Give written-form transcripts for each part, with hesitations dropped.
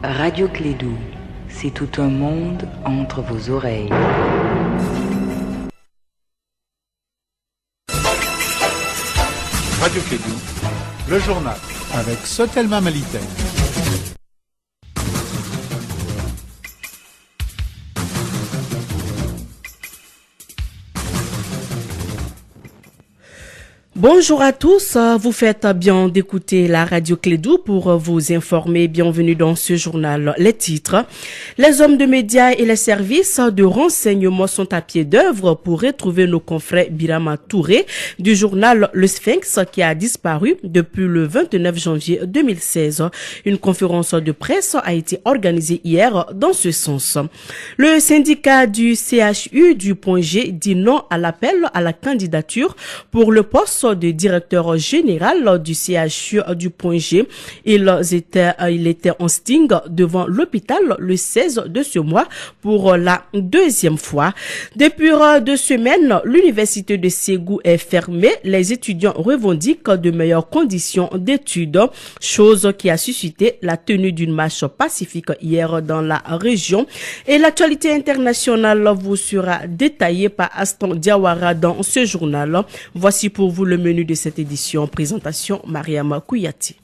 Radio Clédou, c'est tout un monde entre vos oreilles. Radio Clédou, le journal avec Sotelma Malitaire. Bonjour à tous, vous faites bien d'écouter la radio Clédou pour vous informer. Bienvenue dans ce journal. Les titres. Les hommes de médias et les services de renseignement sont à pied d'œuvre pour retrouver nos confrères Birama Touré du journal Le Sphinx qui a disparu depuis le 29 janvier 2016. Une conférence de presse a été organisée hier dans ce sens. Le syndicat du CHU du Point G dit non à l'appel à la candidature pour le poste de directeur général du CHU du Point G. Il était en sting devant l'hôpital le 16 de ce mois pour la deuxième fois. Depuis 2 semaines, l'université de Ségou est fermée. Les étudiants revendiquent de meilleures conditions d'études, chose qui a suscité la tenue d'une marche pacifique hier dans la région. Et l'actualité internationale vous sera détaillée par Aston Diawara dans ce journal. Voici pour vous le menu de cette édition. Présentation Mariama Kouyati.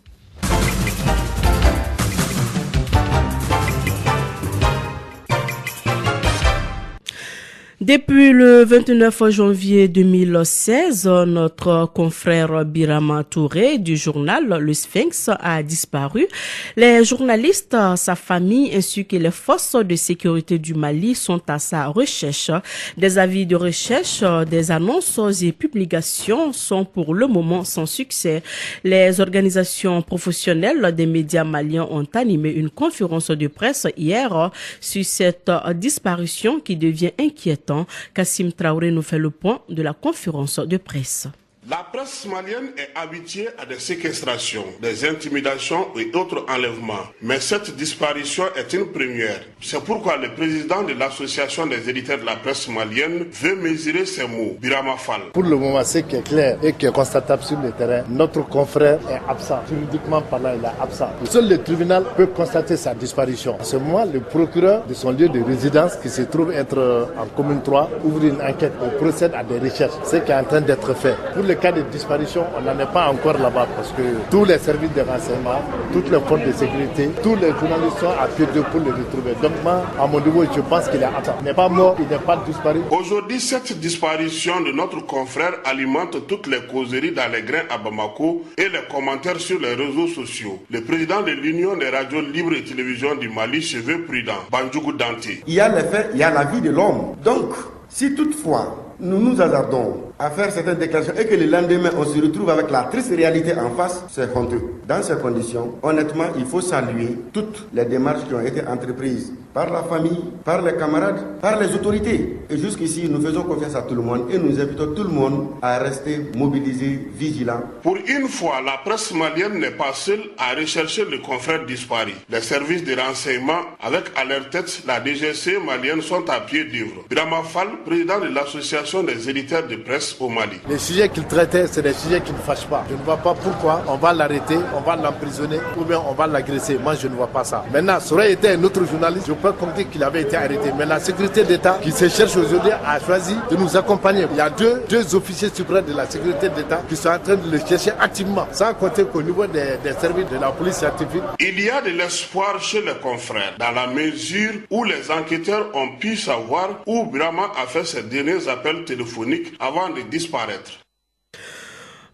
Depuis le 29 janvier 2016, notre confrère Birama Touré du journal Le Sphinx a disparu. Les journalistes, sa famille ainsi que les forces de sécurité du Mali sont à sa recherche. Des avis de recherche, des annonces et publications sont pour le moment sans succès. Les organisations professionnelles des médias maliens ont animé une conférence de presse hier sur cette disparition qui devient inquiétante. Kassim Traoré nous fait le point de la conférence de presse. La presse malienne est habituée à des séquestrations, des intimidations et autres enlèvements. Mais cette disparition est une première. C'est pourquoi le président de l'association des éditeurs de la presse malienne veut mesurer ses mots. Birama Fall. Pour le moment, ce qui est clair et qui est constatable sur le terrain, notre confrère est absent. Juridiquement parlant, il est absent. Seul le tribunal peut constater sa disparition. À ce moment, le procureur de son lieu de résidence, qui se trouve être en commune 3, ouvre une enquête et procède à des recherches. C'est ce qui est en train d'être fait. Pour le cas de disparition, on n'en est pas encore là-bas parce que tous les services de renseignement, toutes les forces de sécurité, tous les journalistes sont à pied d'œuvre pour le retrouver. Donc moi, à mon niveau, je pense qu'il est absent. Il n'est pas mort, il n'est pas disparu. Aujourd'hui, cette disparition de notre confrère alimente toutes les causeries dans les grains à Bamako et les commentaires sur les réseaux sociaux. Le président de l'Union des radios libres et télévision du Mali se veut prudent, Bandjougou Dante. Il y a les faits, il y a la vie de l'homme. Donc, si toutefois nous nous hasardons à faire certaines déclarations et que le lendemain on se retrouve avec la triste réalité en face, c'est honteux. Dans ces conditions, honnêtement, il faut saluer toutes les démarches qui ont été entreprises par la famille, par les camarades, par les autorités. Et jusqu'ici, nous faisons confiance à tout le monde et nous invitons tout le monde à rester mobilisé, vigilant. Pour une fois, la presse malienne n'est pas seule à rechercher le confrère disparu. Les services de renseignement, avec à leur tête la DGC malienne, sont à pied d'œuvre. Birama Fall, président de l'association des éditeurs de presse au Mali. Les sujets qu'il traitait, c'est des sujets qui ne fâchent pas. Je ne vois pas pourquoi on va l'arrêter, on va l'emprisonner ou bien on va l'agresser. Moi, je ne vois pas ça. Maintenant, ça aurait été un autre journaliste, je peux compter qu'il avait été arrêté. Mais la sécurité d'État qui se cherche aujourd'hui a choisi de nous accompagner. Il y a deux officiers suprêmes de la sécurité d'État qui sont en train de le chercher activement. Sans compter qu'au niveau des services de la police scientifique. Il y a de l'espoir chez les confrères, dans la mesure où les enquêteurs ont pu savoir où Birama a fait ses derniers appels téléphoniques avant de disparaître.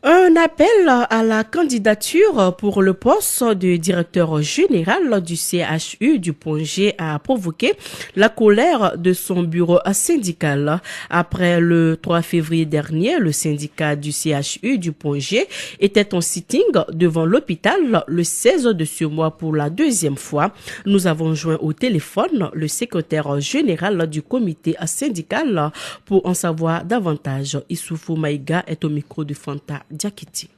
Un appel à la candidature pour le poste de directeur général du CHU du Point G a provoqué la colère de son bureau syndical. Après le 3 février dernier, le syndicat du CHU du Point G était en sitting devant l'hôpital le 16 de ce mois pour la deuxième fois. Nous avons joint au téléphone le secrétaire général du comité syndical pour en savoir davantage. Issoufou Maïga est au micro de Fanta Diakiti.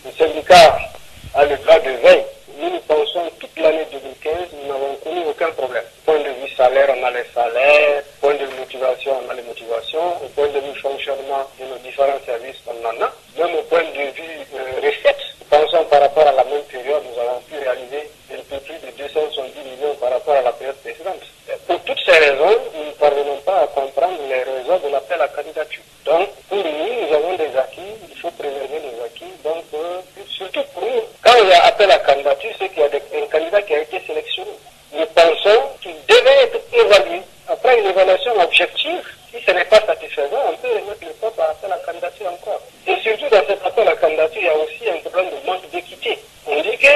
Le syndicat a le droit de veille. Nous pensons toute l'année 2015, nous n'avons connu aucun problème. Point de vue salaire, on a les salaires. Point de vue motivation, on a les motivations. Au point de vue fonctionnement de nos différents services, on en a. Même au point de vue recettes, pensons par rapport à la même période, nous avons pu réaliser un peu plus de 270 millions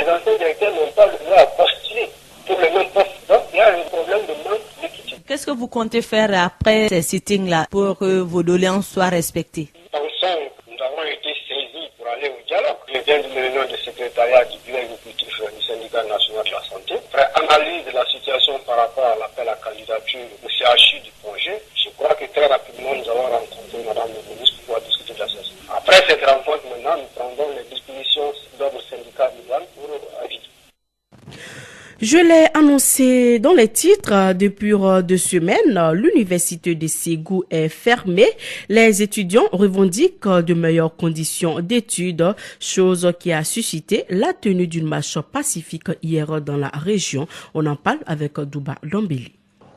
les anciens directeurs n'ont pas le droit à postuler pour le même poste. Donc il y a un problème de manque d'équité. Qu'est-ce que vous comptez faire après ces sittings-là pour que vos doléances soient respectées? Nous avons été saisis pour aller au dialogue. Je viens d'une réunion du secrétariat du bureau exécutif du syndicat national de la santé. Après analyse de la situation par rapport à l'appel à candidature au CHU du projet, je crois que très rapidement nous allons rencontrer Madame le ministre pour pouvoir discuter de la situation. Après cette rencontre, maintenant, nous prendrons les dispositions d'ordre syndical pour avis. Je l'ai annoncé dans les titres depuis 2 semaines, l'université de Ségou est fermée. Les étudiants revendiquent de meilleures conditions d'études, chose qui a suscité la tenue d'une marche pacifique hier dans la région. On en parle avec Douba Dombili.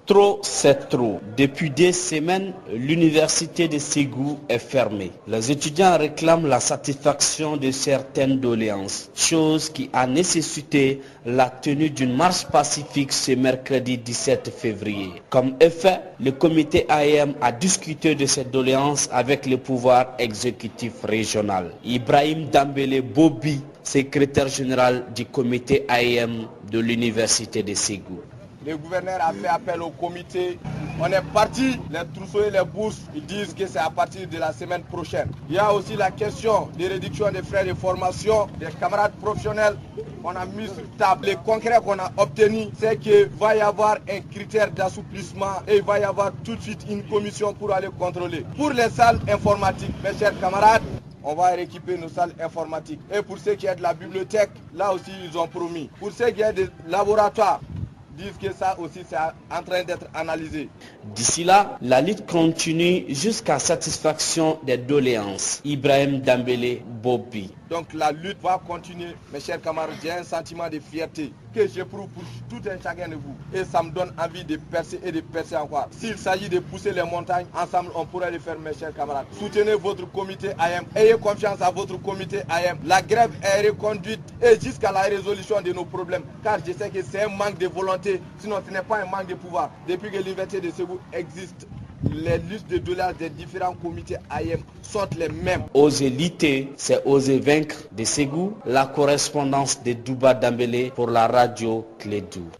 Trop, c'est trop. Depuis des semaines, l'université de Ségou est fermée. Les étudiants réclament la satisfaction de certaines doléances, chose qui a nécessité la tenue d'une marche pacifique ce mercredi 17 février. Comme effet, le comité AEM a discuté de ces doléances avec le pouvoir exécutif régional. Ibrahim Dambélé Bobi, secrétaire général du comité AEM de l'université de Ségou. Le gouverneur a fait appel au comité. On est parti, les trousseaux et les bourses, ils disent que c'est à partir de la semaine prochaine. Il y a aussi la question de réduction des frais de formation des camarades professionnels. On a mis sur table. Les concrets qu'on a obtenus, c'est qu'il va y avoir un critère d'assouplissement et il va y avoir tout de suite une commission pour aller contrôler. Pour les salles informatiques, mes chers camarades, on va rééquiper nos salles informatiques. Et pour ce qui est de la bibliothèque, là aussi ils ont promis. Pour ce qui est des laboratoires, disent que ça aussi c'est en train d'être analysé. D'ici là, la lutte continue jusqu'à satisfaction des doléances. Ibrahim Dambélé Bobi. Donc la lutte va continuer, mes chers camarades. J'ai un sentiment de fierté que j'éprouve pour tout un chacun de vous. Et ça me donne envie de percer et de percer encore. S'il s'agit de pousser les montagnes, ensemble on pourrait le faire, mes chers camarades. Soutenez votre comité AEM. Ayez confiance à votre comité AEM. La grève est reconduite et jusqu'à la résolution de nos problèmes. Car je sais que c'est un manque de volonté, sinon ce n'est pas un manque de pouvoir. Depuis que l'université de Ségou existe, les listes de dollars des différents comités AEM sont les mêmes. Oser lutter, c'est oser vaincre. De Ségou, la correspondance de Douba Dambélé pour la radio Clédou.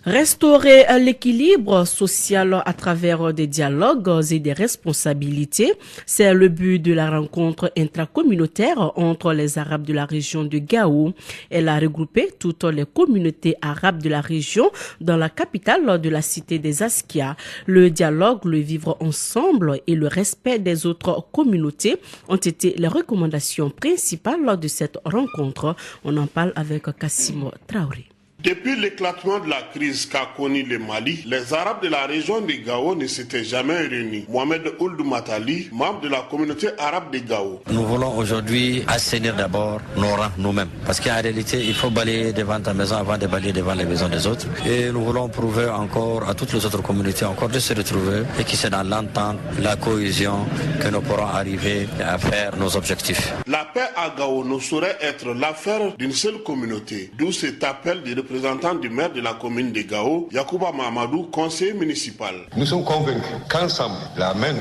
Restaurer l'équilibre social à travers des dialogues et des responsabilités, c'est le but de la rencontre intracommunautaire entre les Arabes de la région de Gao. Elle a regroupé toutes les communautés arabes de la région dans la capitale de la cité des Askia. Le dialogue, le vivre ensemble et le respect des autres communautés ont été les recommandations principales de cette rencontre. On en parle avec Kassim Traoré. Depuis l'éclatement de la crise qu'a connu le Mali, les Arabes de la région de Gao ne s'étaient jamais réunis. Mohamed Ould Matali, membre de la communauté arabe de Gao. Nous voulons aujourd'hui assainir d'abord nos rangs nous-mêmes. Parce qu'en réalité, il faut balayer devant ta maison avant de balayer devant les maisons des autres. Et nous voulons prouver encore à toutes les autres communautés encore de se retrouver et que c'est dans l'entente, la cohésion que nous pourrons arriver à faire nos objectifs. La paix à Gao ne saurait être l'affaire d'une seule communauté, d'où cet appel des représentant du maire de la commune de Gao, Yacouba Mahamadou, conseiller municipal. Nous sommes convaincus qu'ensemble, la main,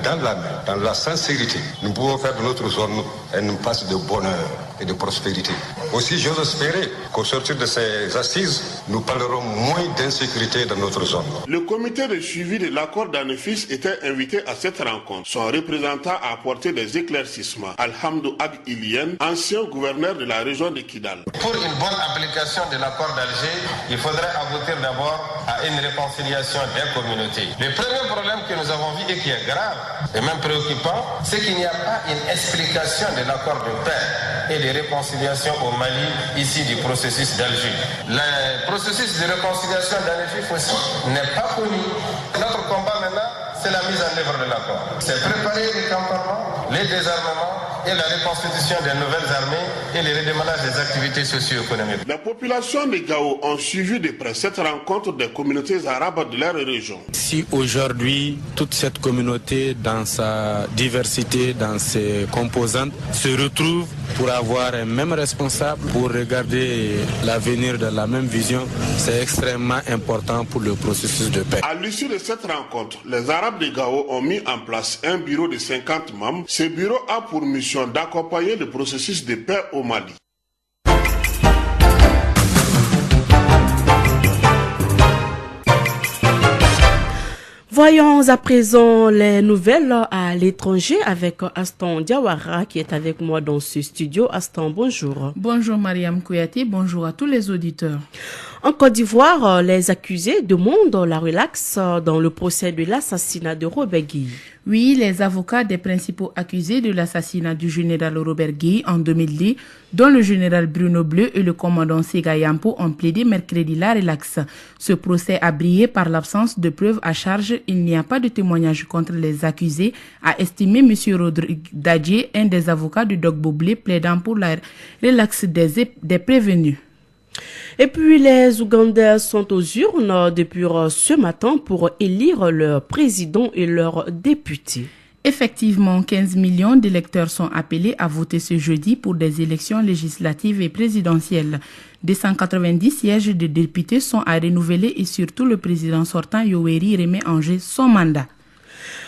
dans la sincérité, nous pouvons faire de notre zone un espace de bonheur et de prospérité. Aussi, j'ose espérer qu'au sortir de ces assises, nous parlerons moins d'insécurité dans notre zone. Le comité de suivi de l'accord d'Anefis était invité à cette rencontre. Son représentant a apporté des éclaircissements. Alhamdou Ag Ilien, ancien gouverneur de la région de Kidal. Pour une bonne application de l'accord d'Alger, il faudrait aboutir d'abord à une réconciliation des communautés. Le premier problème que nous avons vu et qui est grave et même préoccupant, c'est qu'il n'y a pas une explication de l'accord de paix et de réconciliation au Mali, ici du processus d'Alger. Le processus de réconciliation d'Alger aussi n'est pas connu. Notre combat maintenant, c'est la mise en œuvre de l'accord. C'est préparer les campements, les désarmements et la reconstitution des nouvelles armées et le redémarrage des activités socio-économiques. Les populations de Gao ont suivi de près cette rencontre des communautés arabes de leur région. Si aujourd'hui, toute cette communauté, dans sa diversité, dans ses composantes, se retrouve pour avoir un même responsable, pour regarder l'avenir dans la même vision, c'est extrêmement important pour le processus de paix. À l'issue de cette rencontre, les Arabes de Gao ont mis en place un bureau de 50 membres. Ce bureau a pour mission d'accompagner le processus de paix au Mali. Voyons à présent les nouvelles à l'étranger avec Aston Diawara qui est avec moi dans ce studio. Aston, bonjour. Bonjour Mariam Kouyati, bonjour à tous les auditeurs. En Côte d'Ivoire, les accusés demandent la relaxe dans le procès de l'assassinat de Robert Guy. Oui, les avocats des principaux accusés de l'assassinat du général Robert Guy en 2010, dont le général Bruno Bleu et le commandant Sega Yampo, ont plaidé mercredi la relaxe. Ce procès a brillé par l'absence de preuves à charge. Il n'y a pas de témoignage contre les accusés, a estimé M. Rodrigue Dadjié, un des avocats de Dogbo Blé, plaidant pour la relaxe des prévenus. Et puis les Ougandais sont aux urnes depuis ce matin pour élire leur président et leurs députés. Effectivement, 15 millions d'électeurs sont appelés à voter ce jeudi pour des élections législatives et présidentielles. 290 sièges de députés sont à renouveler et surtout le président sortant Yoweri remet en jeu son mandat.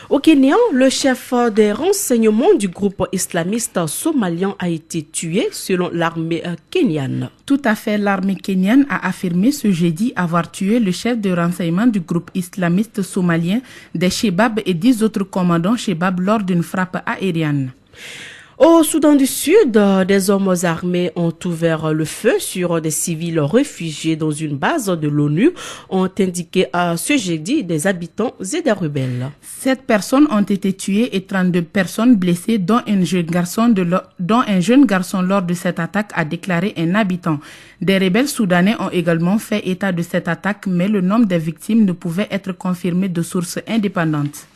Au Kenya, le chef des renseignements du groupe islamiste somalien a été tué selon l'armée kenyane. Tout à fait, l'armée kenyane a affirmé ce jeudi avoir tué le chef de renseignement du groupe islamiste somalien des Chebab et 10 autres commandants Chebab lors d'une frappe aérienne. Au Soudan du Sud, des hommes armés ont ouvert le feu sur des civils réfugiés dans une base de l'ONU, ont indiqué ce jeudi des habitants et des rebelles. 7 personnes ont été tuées et 32 personnes blessées, dont un jeune garçon lors de cette attaque, a déclaré un habitant. Des rebelles soudanais ont également fait état de cette attaque, mais le nombre des victimes ne pouvait être confirmé de sources indépendantes.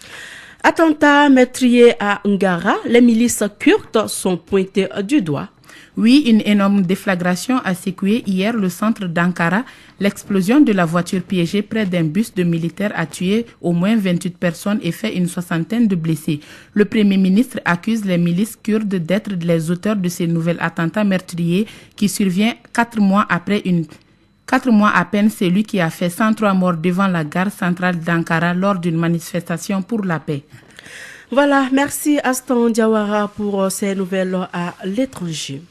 Attentat meurtrier à Ngara, les milices kurdes sont pointées du doigt. Oui, une énorme déflagration a secoué hier le centre d'Ankara. L'explosion de la voiture piégée près d'un bus de militaires a tué au moins 28 personnes et fait une soixantaine de blessés. Le Premier ministre accuse les milices kurdes d'être les auteurs de ces nouveaux attentats meurtriers qui survient 4 mois à peine celui qui a fait 103 morts devant la gare centrale d'Ankara lors d'une manifestation pour la paix. Voilà, merci Aston Diawara pour ces nouvelles à l'étranger.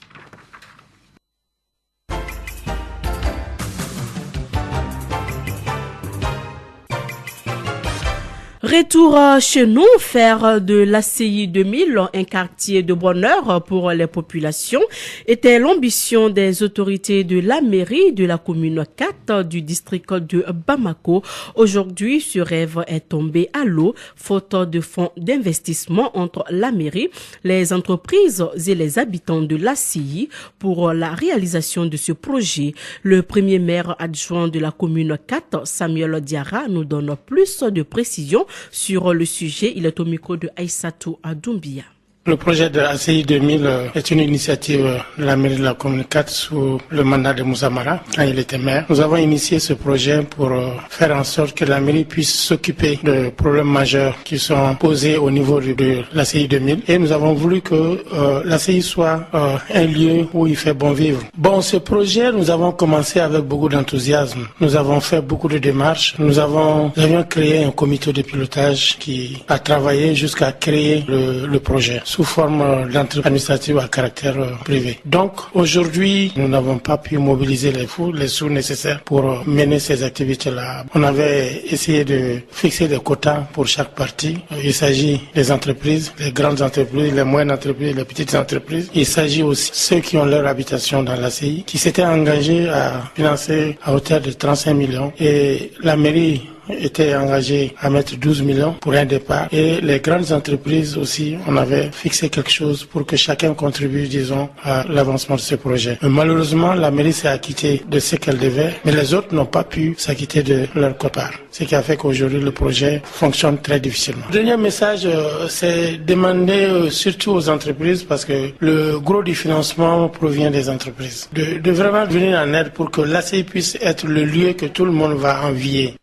Retour chez nous, faire de l'ACI 2000 un quartier de bonheur pour les populations était l'ambition des autorités de la mairie de la commune 4 du district de Bamako. Aujourd'hui, ce rêve est tombé à l'eau, faute de fonds d'investissement entre la mairie, les entreprises et les habitants de l'ACI pour la réalisation de ce projet. Le premier maire adjoint de la commune 4, Samuel Diarra, nous donne plus de précisions sur le sujet. Il est au micro de Aïssatou Adoumbia. Le projet de ACI 2000 est une initiative de la mairie de la commune 4 sous le mandat de Moussa Mara quand il était maire. Nous avons initié ce projet pour faire en sorte que la mairie puisse s'occuper de problèmes majeurs qui sont posés au niveau de l'ACI 2000 et nous avons voulu que l'ACI soit un lieu où il fait bon vivre. Bon, ce projet, nous avons commencé avec beaucoup d'enthousiasme. Nous avons fait beaucoup de démarches. Nous avions créé un comité de pilotage qui a travaillé jusqu'à créer le projet sous forme d'entreprise administrative à caractère privé. Donc aujourd'hui, nous n'avons pas pu mobiliser les sous nécessaires pour mener ces activités-là. On avait essayé de fixer des quotas pour chaque partie. Il s'agit des entreprises, les grandes entreprises, les moyennes entreprises, les petites entreprises. Il s'agit aussi de ceux qui ont leur habitation dans l'ACI, qui s'étaient engagés à financer à hauteur de 35 millions. Et la mairie était engagé à mettre 12 millions pour un départ. Et les grandes entreprises aussi, on avait fixé quelque chose pour que chacun contribue, disons, à l'avancement de ce projet. Mais malheureusement, la mairie s'est acquittée de ce qu'elle devait, mais les autres n'ont pas pu s'acquitter de leur quota. Ce qui a fait qu'aujourd'hui, le projet fonctionne très difficilement. Le dernier message, c'est demander surtout aux entreprises, parce que le gros du financement provient des entreprises, de vraiment venir en aide pour que l'ACI puisse être le lieu que tout le monde va envier.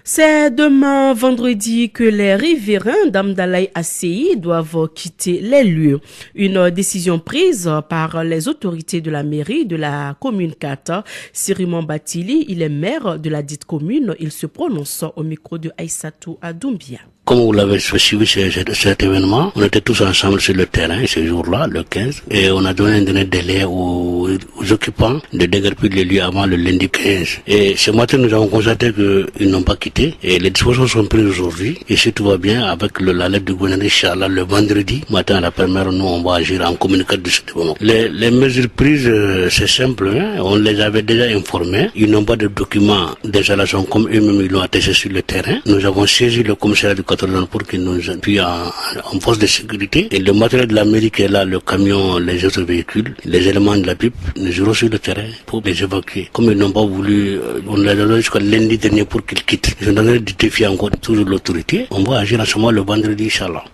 C'est demain vendredi que les riverains d'Amdalaï ACI doivent quitter les lieux. Une décision prise par les autorités de la mairie de la commune 4. Sirimon Batili, il est maire de la dite commune. Il se prononce au micro de Aïssatou Adoumbia. comme vous l'avez suivi cet événement, on était tous ensemble sur le terrain ce jour-là, le 15, et on a donné un dernier délai aux occupants de déguerpir les lieux avant le lundi 15. Et ce matin, nous avons constaté qu'ils n'ont pas quitté, et les dispositions sont prises aujourd'hui, et si tout va bien, avec la lettre du gouverneur, Inch'Allah, le vendredi matin à la première, nous on va agir en communiqué de ce moment. Les mesures prises, c'est simple, hein, on les avait déjà informés, ils n'ont pas de documents d'installation comme eux-mêmes ils l'ont attesté sur le terrain. Nous avons saisi le commissariat du Cotonou pour qu'il nous appuie en force de sécurité. Et le matériel de la mairie qui est là, le camion, les autres véhicules, les éléments de la pipe, nous irons sur le terrain pour les évacuer. Comme ils n'ont pas voulu, on les a donné jusqu'à lundi dernier pour qu'ils quittent. Ils ont donné de défier encore toujours l'autorité. On va agir en ce moment le vendredi, Inch'Allah.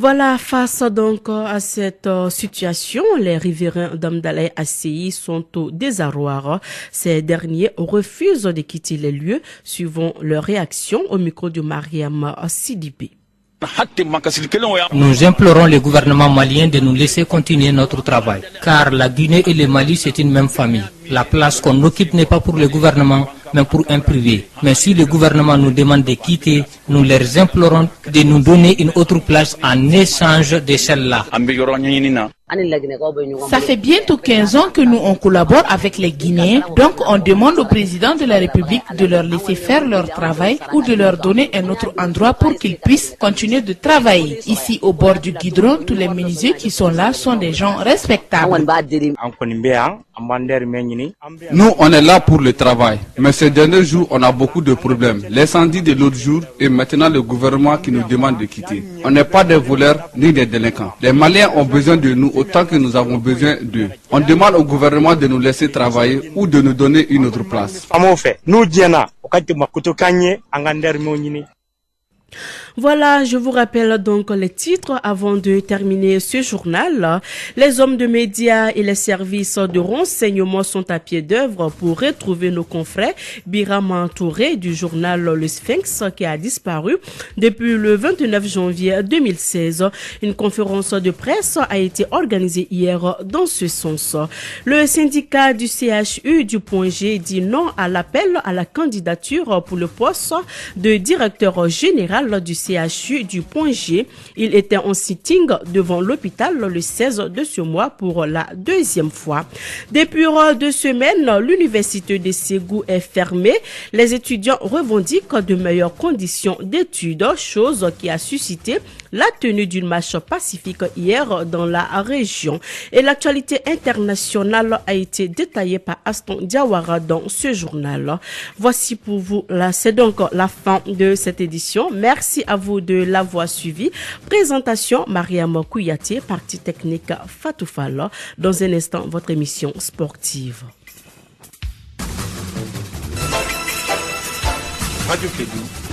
Voilà, face donc à cette situation, les riverains d'Amdalaï ACI sont au désarroi. Ces derniers refusent de quitter les lieux, suivant leur réaction au micro de Mariam Sidibé. Nous implorons le gouvernement malien de nous laisser continuer notre travail, car la Guinée et le Mali c'est une même famille. La place qu'on occupe n'est pas pour le gouvernement, mais pour un privé. Mais si le gouvernement nous demande de quitter, nous leur implorons de nous donner une autre place en échange de celle-là. Ça fait bientôt 15 ans que nous on collabore avec les Guinéens, donc on demande au président de la République de leur laisser faire leur travail ou de leur donner un autre endroit pour qu'ils puissent continuer de travailler. Ici au bord du Guidron, tous les menuisiers qui sont là sont des gens respectables. Nous on est là pour le travail, mais ces derniers jours on a beaucoup de problèmes. L'incendie de l'autre jour et maintenant le gouvernement qui nous demande de quitter. On n'est pas des voleurs ni des délinquants. Les Maliens ont besoin de nous autant que nous avons besoin d'eux. On demande au gouvernement de nous laisser travailler ou de nous donner une autre place. Voilà, je vous rappelle donc les titres avant de terminer ce journal. Les hommes de médias et les services de renseignement sont à pied d'œuvre pour retrouver nos confrères Birama Touré du journal Le Sphinx qui a disparu depuis le 29 janvier 2016. Une conférence de presse a été organisée hier dans ce sens. Le syndicat du CHU du Point G dit non à l'appel à la candidature pour le poste de directeur général du CHU du Point G. Il était en sitting devant l'hôpital le 16 de ce mois pour la deuxième fois. Depuis 2 semaines, l'université de Ségou est fermée. Les étudiants revendiquent de meilleures conditions d'études, chose qui a suscité la tenue d'une marche pacifique hier dans la région. Et l'actualité internationale a été détaillée par Aston Diawara dans ce journal. Voici pour vous, c'est donc la fin de cette édition. Merci à vous de l'avoir suivi. Présentation Mariam Kouyaté, partie technique Fatou Fall. Dans un instant, votre émission sportive. Radio Kédou.